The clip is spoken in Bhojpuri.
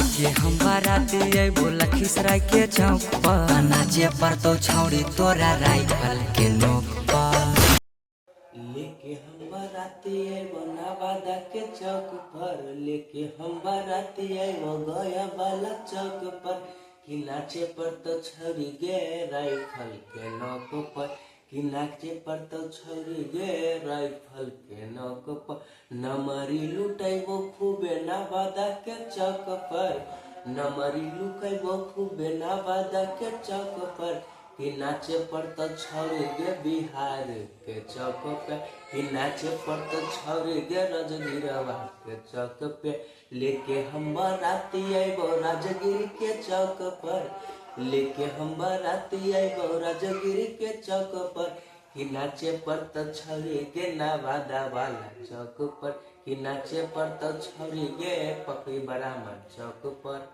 लेके हम बाराती अबो लखीसराय के चौक पर नाचे पर तो छौड़ी तोरा राइफल के नोक पर। लेके हम बाराती अबो नवादा के चौक पर, लेके हम बाराती अबो गया वाला चौक पर, कि नाचे पर तो छौरी गे राइफल के नोक पर, कि नाचे पर तो छौरी गे राइफल के नोक पर, नमरी लुटाइबो खूबे नवादा के चौक पर, नमरी लुटाइबो खूबे नवादा के चौक पर, कि नाचे पर तो छौरी गे बिहार के चौक पे, कि नाचे पर तो छौरी गे राजगीरवा के चौक पे, लेके हम बाराती अबो राजगीर के चौक पर, लेके हम बाराती अबो राजगीर के चौक पर, कि नाचे पर तो छौरी गे नवादा वाला चौक पर, कि नाचे पर तो छौरी गे पकड़ी बरामद चौक पर।